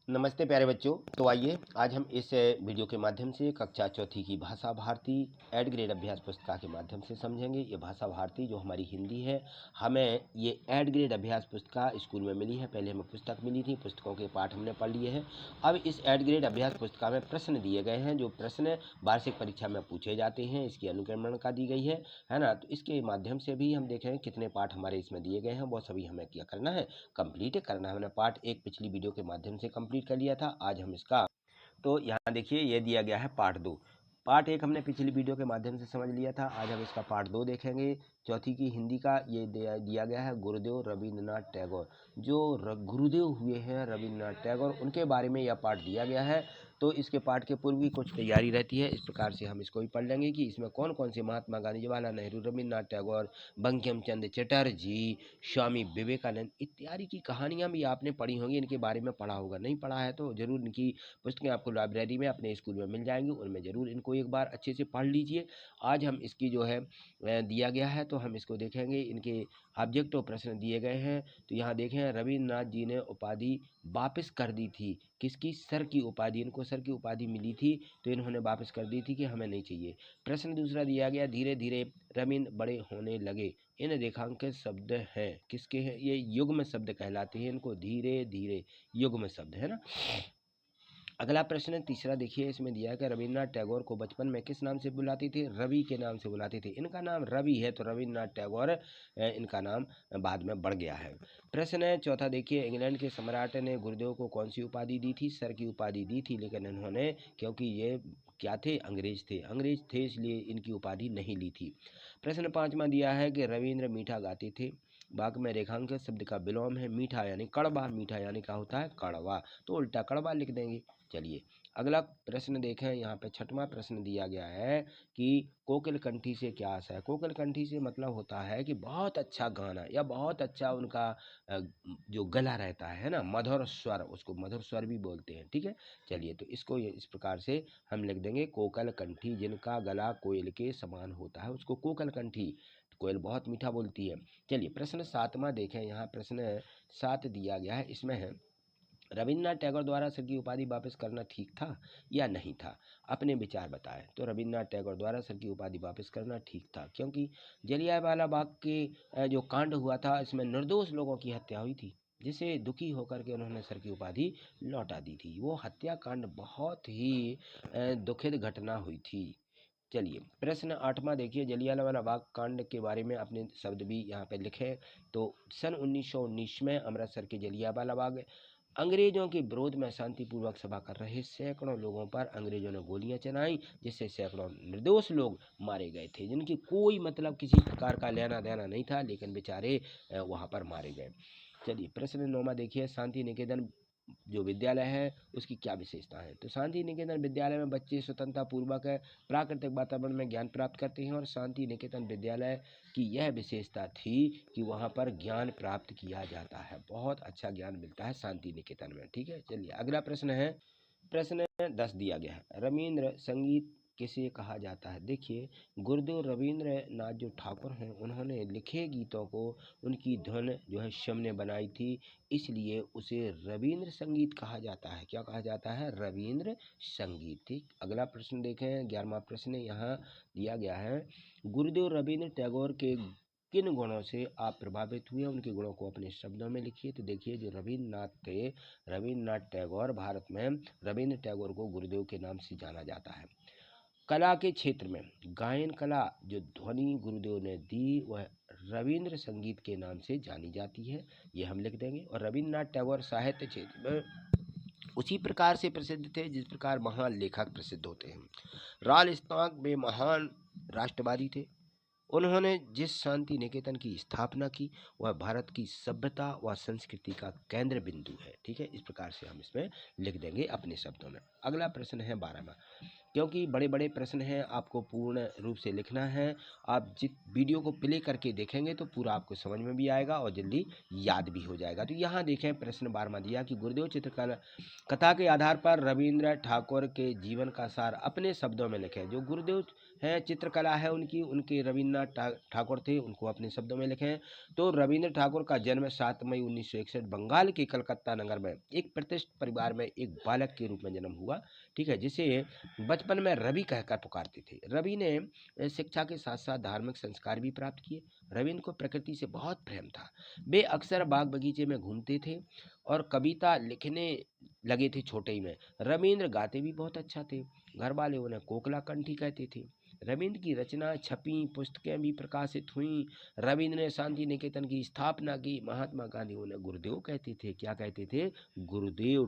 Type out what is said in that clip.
नमस्ते प्यारे बच्चों। तो आइए आज हम इस वीडियो के माध्यम से कक्षा चौथी की भाषा भारती एड ग्रेड अभ्यास पुस्तिका के माध्यम से समझेंगे। ये भाषा भारती जो हमारी हिंदी है, हमें ये एड ग्रेड अभ्यास पुस्तिका स्कूल में मिली है। पहले हमें पुस्तक मिली थी, पुस्तकों के पाठ हमने पढ़ लिए हैं। अब इस एड ग्रेड अभ्यास पुस्तिका में प्रश्न दिए गए हैं, जो प्रश्न वार्षिक परीक्षा में पूछे जाते हैं। इसकी अनुक्रमण का दी गई है ना। तो इसके माध्यम से भी हम देखें कितने पाठ हमारे इसमें दिए गए हैं, वो सभी हमें क्या करना है, कंप्लीट करना है। हमने पार्ट 1 पिछली वीडियो के माध्यम से कंप्लीट कर लिया था। आज हम इसका, तो यहाँ देखिए ये दिया गया है पार्ट 2। पार्ट 1 हमने पिछली वीडियो के माध्यम से समझ लिया था। आज हम इसका पार्ट 2 देखेंगे। चौथी की हिंदी का ये दिया गया है गुरुदेव रविंद्रनाथ टैगोर। जो गुरुदेव हुए हैं रविंद्रनाथ टैगोर, उनके बारे में यह पाठ दिया गया है। तो इसके पाठ के पूर्व की कुछ तैयारी रहती है। इस प्रकार से हम इसको भी पढ़ लेंगे कि इसमें कौन कौन से महात्मा गांधी, जवाहरलाल नेहरू, रविंद्रनाथ टैगोर, बंकिम चंद्र चटर्जी, स्वामी विवेकानंद इत्यादि की कहानियां भी आपने पढ़ी होंगी, इनके बारे में पढ़ा होगा। नहीं पढ़ा है तो जरूर इनकी पुस्तकें आपको लाइब्रेरी में अपने स्कूल में मिल जाएंगी, उनमें जरूर इनको एक बार अच्छे से पढ़ लीजिए। आज हम इसकी जो है दिया गया है तो हम इसको देखेंगे। इनके ऑब्जेक्ट और प्रश्न दिए गए हैं। तो यहाँ देखें, रविन्द्रनाथ जी ने उपाधि वापस कर दी थी। किसकी? सर की उपाधि। इनको सर की उपाधि मिली थी तो इन्होंने वापस कर दी थी कि हमें नहीं चाहिए। प्रश्न दूसरा दिया गया, धीरे धीरे रविंद्र बड़े होने लगे। इन रेखांकित शब्द हैं, किसके हैं? ये युग्म शब्द कहलाते हैं। इनको धीरे धीरे युग्म शब्द है ना। अगला प्रश्न तीसरा देखिए, इसमें दिया है कि रविन्द्रनाथ टैगोर को बचपन में किस नाम से बुलाते थे? रवि के नाम से बुलाते थे। इनका नाम रवि है तो रविन्द्रनाथ टैगोर इनका नाम बाद में बढ़ गया है। प्रश्न चौथा देखिए, इंग्लैंड के सम्राट ने गुरुदेव को कौन सी उपाधि दी थी? सर की उपाधि दी थी, लेकिन इन्होंने, क्योंकि ये क्या थे? अंग्रेज थे इसलिए इनकी उपाधि नहीं ली थी। प्रश्न पांचवा दिया है कि रविंद्र मीठा गाते थे। वाक्य में रेखांकित शब्द का विलोम है। मीठा यानी कड़वा, मीठा यानी क्या होता है? कड़वा, तो उल्टा कड़वा लिख देंगे। चलिए अगला प्रश्न देखें। यहाँ पे छठवां प्रश्न दिया गया है कि कोकिल कंठी से क्या आशा है? कोकिल कंठी से मतलब होता है कि बहुत अच्छा गाना या बहुत अच्छा उनका जो गला रहता है ना, मधुर स्वर, उसको मधुर स्वर भी बोलते हैं। ठीक है, चलिए तो इसको इस प्रकार से हम लिख देंगे, कोकिल कंठी, जिनका गला कोयल के समान होता है उसको कोकिल कंठी। कोयल बहुत मीठा बोलती है। चलिए प्रश्न सातवां देखें। यहाँ प्रश्न 7 दिया गया है। इसमें है, रविन्द्रनाथ टैगोर द्वारा सर की उपाधि वापस करना ठीक था या नहीं था? अपने विचार बताएं। तो रविन्द्रनाथ टैगोर द्वारा सर की उपाधि वापस करना ठीक था, क्योंकि जलियांवाला बाग के जो कांड हुआ था, इसमें निर्दोष लोगों की हत्या हुई थी, जिसे दुखी होकर के उन्होंने सर की उपाधि लौटा दी थी। वो हत्याकांड बहुत ही दुखद घटना हुई थी। चलिए प्रश्न आठवां देखिए, जलियांवाला बाग कांड के बारे में अपने शब्द भी यहाँ पे लिखें। तो सन 1919 में अमृतसर के जलियांवाला बाग अंग्रेजों के विरोध में शांतिपूर्वक सभा कर रहे सैकड़ों लोगों पर अंग्रेजों ने गोलियां चलाई, जिससे सैकड़ों निर्दोष लोग मारे गए थे, जिनकी कोई मतलब किसी प्रकार का लेना देना नहीं था, लेकिन बेचारे वहां पर मारे गए। चलिए प्रश्न 9वां देखिए, शांति निकेतन जो विद्यालय है उसकी क्या विशेषता है? तो शांति निकेतन विद्यालय में बच्चे स्वतंत्रता पूर्वक प्राकृतिक वातावरण में ज्ञान प्राप्त करते हैं, और शांति निकेतन विद्यालय की यह विशेषता थी कि वहाँ पर ज्ञान प्राप्त किया जाता है। बहुत अच्छा ज्ञान मिलता है शांति निकेतन में। ठीक है, चलिए अगला प्रश्न है, प्रश्न 10 दिया गया है, रविंद्र संगीत किसे कहा जाता है? देखिए, गुरुदेव रविंद्रनाथ जो ठाकुर हैं, उन्होंने लिखे गीतों को उनकी धुन जो है शिव ने बनाई थी, इसलिए उसे रविंद्र संगीत कहा जाता है। क्या कहा जाता है? रविंद्र संगीत। ठीक, अगला प्रश्न देखें, 11वां प्रश्न यहाँ दिया गया है, गुरुदेव रविंद्र टैगोर के किन गुणों से आप प्रभावित हुए? उनके गुणों को अपने शब्दों में लिखिए। तो देखिए, जो रविन्द्रनाथ थे, रविन्द्रनाथ टैगोर, भारत में रविंद्र टैगोर को गुरुदेव के नाम से जाना जाता है। कला के क्षेत्र में गायन कला जो ध्वनि गुरुदेव ने दी, वह रविंद्र संगीत के नाम से जानी जाती है, ये हम लिख देंगे। और रविन्द्रनाथ टैगोर साहित्य क्षेत्र में उसी प्रकार से प्रसिद्ध थे जिस प्रकार महान लेखक प्रसिद्ध होते हैं। राजस्थान में महान राष्ट्रवादी थे। उन्होंने जिस शांति निकेतन की स्थापना की, वह भारत की सभ्यता व संस्कृति का केंद्र बिंदु है। ठीक है, इस प्रकार से हम इसमें लिख देंगे अपने शब्दों में। अगला प्रश्न है 12वां। क्योंकि बड़े बड़े प्रश्न हैं, आपको पूर्ण रूप से लिखना है। आप जिस वीडियो को प्ले करके देखेंगे तो पूरा आपको समझ में भी आएगा और जल्दी याद भी हो जाएगा। तो यहाँ देखें, प्रश्न 12वां दिया कि गुरुदेव चित्रकला कथा के आधार पर रविंद्र ठाकुर के जीवन का सार अपने शब्दों में लिखें। जो गुरुदेव हैं, चित्रकला है उनकी, उनके रविन्द्रनाथ ठाकुर थे, उनको अपने शब्दों में लिखें। तो रविंद्र ठाकुर का जन्म 7 मई 1961 बंगाल के कलकत्ता नगर में एक प्रतिष्ठित परिवार में एक बालक के रूप में जन्म हुआ। ठीक है, जिसे बचपन में रवि कहकर पुकारते थे। रवि ने शिक्षा के साथ साथ धार्मिक संस्कार भी प्राप्त किए। रविंद्र को प्रकृति से बहुत प्रेम था। वे अक्सर बाग बगीचे में घूमते थे और कविता लिखने लगे थे छोटे ही में। रविंद्र गाते भी बहुत अच्छा थे। घर वाले उन्हें कोकिला कंठी कहते थे। रविंद्र की रचनाएं छपी, पुस्तकें भी प्रकाशित हुईं। रविंद्र ने शांति निकेतन की स्थापना की। महात्मा गांधी उन्हें गुरुदेव कहते थे। क्या कहते थे? गुरुदेव।